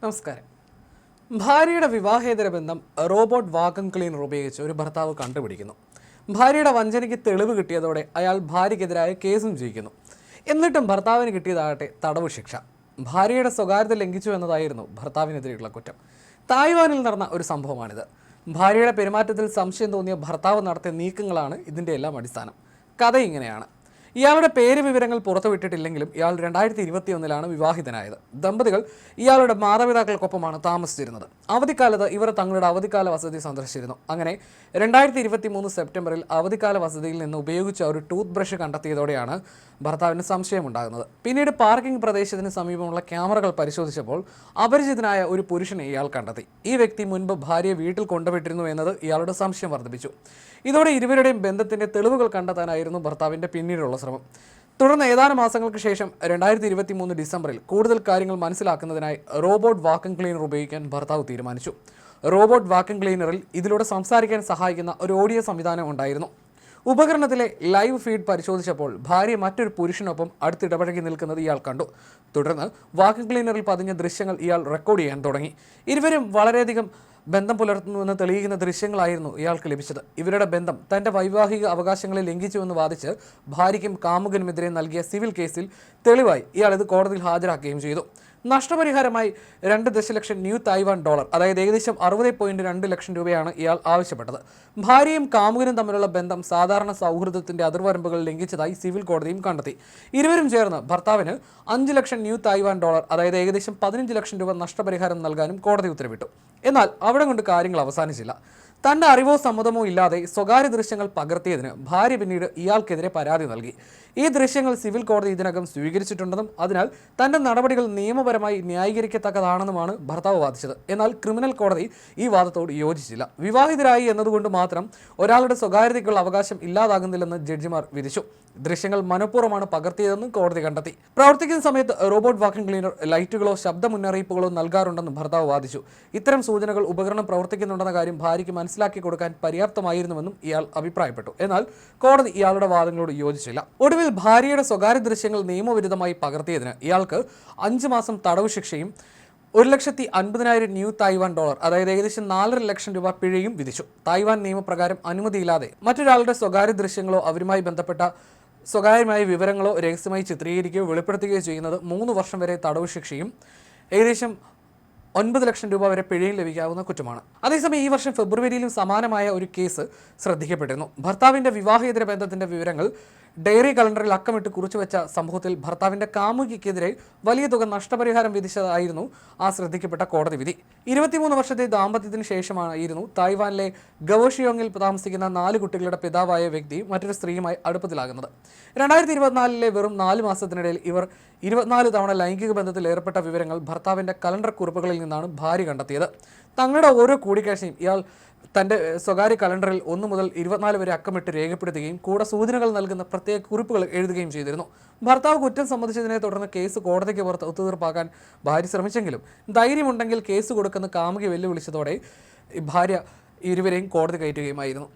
നമസ്കാരം. ഭാര്യയുടെ വിവാഹേതര ബന്ധം റോബോട്ട് വാക്വം ക്ലീനർ ഉപയോഗിച്ച് ഒരു ഭർത്താവ് കണ്ടുപിടിക്കുന്നു. ഭാര്യയുടെ വഞ്ചനയ്ക്ക് തെളിവ് കിട്ടിയതോടെ അയാൾ ഭാര്യയ്ക്കെതിരായ കേസും ജയിക്കുന്നു. എന്നിട്ടും ഭർത്താവിന് കിട്ടിയതാകട്ടെ തടവ് ശിക്ഷ. ഭാര്യയുടെ സ്വകാര്യത ലംഘിച്ചു എന്നതായിരുന്നു ഭർത്താവിനെതിരെയുള്ള കുറ്റം. തായ്വാനിൽ നടന്ന ഒരു സംഭവമാണിത്. ഭാര്യയുടെ പെരുമാറ്റത്തിൽ സംശയം തോന്നിയ ഭർത്താവ് നടത്തിയ നീക്കങ്ങളാണ് ഇതിൻ്റെ എല്ലാം അടിസ്ഥാനം. കഥ ഇങ്ങനെയാണ്. ഇയാളുടെ പേര് വിവരങ്ങൾ പുറത്തുവിട്ടിട്ടില്ലെങ്കിലും ഇയാൾ 2021 വിവാഹിതനായത്. ദമ്പതികൾ ഇയാളുടെ മാതാപിതാക്കൾക്കൊപ്പമാണ് താമസിച്ചിരുന്നത്. അവധിക്കാലത്ത് ഇവർ തങ്ങളുടെ അവധിക്കാല വസതി സന്ദർശിച്ചിരുന്നു. അങ്ങനെ 2023 സെപ്റ്റംബറിൽ അവധിക്കാല വസതിയിൽ നിന്ന് ഉപയോഗിച്ച ഒരു ടൂത്ത് ബ്രഷ് കണ്ടെത്തിയതോടെയാണ് ഭർത്താവിന് സംശയമുണ്ടാകുന്നത്. പിന്നീട് പാർക്കിംഗ് പ്രദേശത്തിന് സമീപമുള്ള ക്യാമറകൾ പരിശോധിച്ചപ്പോൾ അപരിചിതനായ ഒരു പുരുഷനെ ഇയാൾ കണ്ടെത്തി. ഈ വ്യക്തി മുൻപ് ഭാര്യയെ വീട്ടിൽ കൊണ്ടുവിട്ടിരുന്നു എന്നത് ഇയാളുടെ സംശയം വർദ്ധിപ്പിച്ചു. ഇതോടെ ഇരുവരുടെയും ബന്ധത്തിന്റെ തെളിവുകൾ കണ്ടെത്താനായിരുന്നു ഭർത്താവിന്റെ പിന്നീടുള്ള ശ്രമം. തുടർന്ന് ഏതാനും മാസങ്ങൾക്ക് ശേഷം 2023 ഡിസംബറിൽ കൂടുതൽ കാര്യങ്ങൾ മനസ്സിലാക്കുന്നതിനായി റോബോട്ട് വാക്വം ക്ലീനർ ഉപയോഗിക്കാൻ ഭർത്താവ് തീരുമാനിച്ചു. റോബോട്ട് വാക്വം ക്ലീനറിൽ ഇതിലൂടെ സംസാരിക്കാൻ സഹായിക്കുന്ന ഒരു ഓഡിയോ സംവിധാനം ഉണ്ടായിരുന്നു. ഉപകരണത്തിലെ ലൈവ് ഫീഡ് പരിശോധിച്ചപ്പോൾ ഭാര്യ മറ്റൊരു പുരുഷനൊപ്പം അടുത്തിടപഴകി നിൽക്കുന്നത് ഇയാൾ കണ്ടു. തുടർന്ന് വാക്വം ക്ലീനറിൽ പതിഞ്ഞ ദൃശ്യങ്ങൾ ഇയാൾ റെക്കോർഡ് ചെയ്യാൻ തുടങ്ങി. ഇരുവരും വളരെയധികം ബന്ധം പുലർത്തുന്നുവെന്ന് തെളിയിക്കുന്ന ദൃശ്യങ്ങളായിരുന്നു ഇയാൾക്ക് ലഭിച്ചത്. ഇവരുടെ ബന്ധം തൻ്റെ വൈവാഹിക അവകാശങ്ങളെ ലംഘിച്ചുവെന്ന് വാദിച്ച് ഭാര്യയ്ക്കും കാമുകനുമെതിരെ നൽകിയ സിവിൽ കേസിൽ തെളിവായി ഇയാൾ ഇത് കോടതിയിൽ ഹാജരാക്കുകയും ചെയ്തു. നഷ്ടപരിഹാരമായി 2 ദശലക്ഷം ന്യൂ തായ്വാൻ ഡോളർ, അതായത് ഏകദേശം 60.2 ലക്ഷം രൂപയാണ് ഇയാൾ ആവശ്യപ്പെട്ടത്. ഭാര്യയും കാമുകനും തമ്മിലുള്ള ബന്ധം സാധാരണ സൗഹൃദത്തിന്റെ അതിർവരമ്പുകൾ ലംഘിച്ചതായി സിവിൽ കോടതിയും കണ്ടെത്തി. ഇരുവരും ചേർന്ന് ഭർത്താവിന് 5 ലക്ഷം ന്യൂ തായ്വാൻ ഡോളർ, അതായത് ഏകദേശം 15 ലക്ഷം രൂപ നഷ്ടപരിഹാരം നൽകാനും കോടതി ഉത്തരവിട്ടു. എന്നാൽ അവിടെ കൊണ്ട് കാര്യങ്ങൾ അവസാനിച്ചില്ല. തൻ്റെ അറിവോ സമ്മതമോ ഇല്ലാതെ സ്വകാര്യ ദൃശ്യങ്ങൾ പകർത്തിയതിന് ഭാര്യ പിന്നീട് ഇയാൾക്കെതിരെ പരാതി നൽകി. ഈ ദൃശ്യങ്ങൾ സിവിൽ കോടതി ഇതിനകം സ്വീകരിച്ചിട്ടുണ്ടെന്നും അതിനാൽ തൻ്റെ നടപടികൾ നിയമപരമായി ന്യായീകരിക്കത്തക്കതാണെന്നുമാണ് ഭർത്താവ് വാദിച്ചത്. എന്നാൽ ക്രിമിനൽ കോടതി ഈ വാദത്തോട് യോജിച്ചില്ല. വിവാഹിതരായി എന്നതുകൊണ്ട് മാത്രം ഒരാളുടെ സ്വകാര്യതയ്ക്കുള്ള അവകാശം ഇല്ലാതാകുന്നില്ലെന്ന് ജഡ്ജിമാർ വിധിച്ചു. ദൃശ്യങ്ങൾ മനഃപൂർവ്വമാണ് പകർത്തിയതെന്നും കോടതി കണ്ടെത്തി. പ്രവർത്തിക്കുന്ന സമയത്ത് റോബോട്ട് വാക്വം ക്ലീനർ ലൈറ്റുകളോ ശബ്ദ മുന്നറിയിപ്പുകളോ നൽകാറുണ്ടെന്നും ഭർത്താവ് വാദിച്ചു. ഇത്തരം സൂചനകൾ ഉപകരണം പ്രവർത്തിക്കുന്നുണ്ടെന്ന കാര്യം ഭാര്യയ്ക്ക് മനസ്സിലാക്കി കൊടുക്കാൻ പര്യാപ്തമായിരുന്നുവെന്നും ഇയാൾ അഭിപ്രായപ്പെട്ടു. എന്നാൽ കോടതി ഇയാളുടെ വാദങ്ങളോട് യോജിച്ചില്ല. ഒടുവിൽ ഭാര്യയുടെ സ്വകാര്യ ദൃശ്യങ്ങൾ നിയമവിരുദ്ധമായി പകർത്തിയതിന് ഇയാൾക്ക് 5 മാസം തടവ് ശിക്ഷയും 1,50,000 ന്യൂ തായ്വാൻ ഡോളർ, അതായത് ഏകദേശം 4.5 ലക്ഷം രൂപ പിഴയും വിധിച്ചു. തായ്വാൻ നിയമപ്രകാരം അനുമതിയില്ലാതെ മറ്റൊരാളുടെ സ്വകാര്യ ദൃശ്യങ്ങളോ അവരുമായി ബന്ധപ്പെട്ട സ്വകാര്യമായ വിവരങ്ങളോ രഹസ്യമായി ചിത്രീകരിക്കുകയോ വെളിപ്പെടുത്തുകയോ ചെയ്യുന്നത് 3 വർഷം വരെ തടവ് ശിക്ഷയും ഏകദേശം 9 ലക്ഷം രൂപ വരെ പിഴയും ലഭിക്കാവുന്ന കുറ്റമാണ്. അതേസമയം ഈ വർഷം ഫെബ്രുവരിയിലും സമാനമായ ഒരു കേസ് ശ്രദ്ധിക്കപ്പെട്ടിരുന്നു. ഭർത്താവിൻ്റെ വിവാഹേതര ബന്ധത്തിൻ്റെ വിവരങ്ങൾ ഡയറി കലണ്ടറിൽ അക്കമിട്ട് കുറിച്ചുവെച്ച സംഭവത്തിൽ ഭർത്താവിൻ്റെ കാമുകിക്കെതിരെ വലിയ തുക നഷ്ടപരിഹാരം വിധിച്ചതായിരുന്നു ആ ശ്രദ്ധിക്കപ്പെട്ട കോടതി വിധി. 23 വർഷത്തെ ദാമ്പത്യത്തിന് ശേഷമായിരുന്നു തായ്വാനിലെ ഗവോഷിയോങ്ങിൽ താമസിക്കുന്ന 4 കുട്ടികളുടെ പിതാവായ വ്യക്തി മറ്റൊരു സ്ത്രീയുമായി അടുപ്പത്തിലാകുന്നത്. 2024 വെറും 4 മാസത്തിനിടയിൽ ഇവർ 24 തവണ ലൈംഗിക ബന്ധത്തിൽ ഏർപ്പെട്ട വിവരങ്ങൾ ഭർത്താവിൻ്റെ കലണ്ടർ കുറിപ്പുകളിൽ നിന്നാണ് ഭാര്യ കണ്ടെത്തിയത്. തങ്ങളുടെ ഓരോ കൂടിക്കാഴ്ചയും ഇയാൾ തൻ്റെ സ്വകാര്യ കലണ്ടറിൽ 1 മുതൽ 24 വരെ അക്കമിട്ട് രേഖപ്പെടുത്തുകയും കൂടെ സൂചനകൾ നൽകുന്ന പ്രത്യേക കുറിപ്പുകൾ എഴുതുകയും ചെയ്തിരുന്നു. ഭർത്താവ് കുറ്റം സമ്മതിച്ചതിനെ തുടർന്ന് കേസ് കോടതിക്ക് പുറത്ത് ഒത്തുതീർപ്പാക്കാൻ ഭാര്യ ശ്രമിച്ചെങ്കിലും ധൈര്യമുണ്ടെങ്കിൽ കേസ് കൊടുക്കുന്ന കാമുകി വെല്ലുവിളിച്ചതോടെ ഭാര്യ ഇരുവരെയും കോടതി കയറ്റുകയുമായിരുന്നു.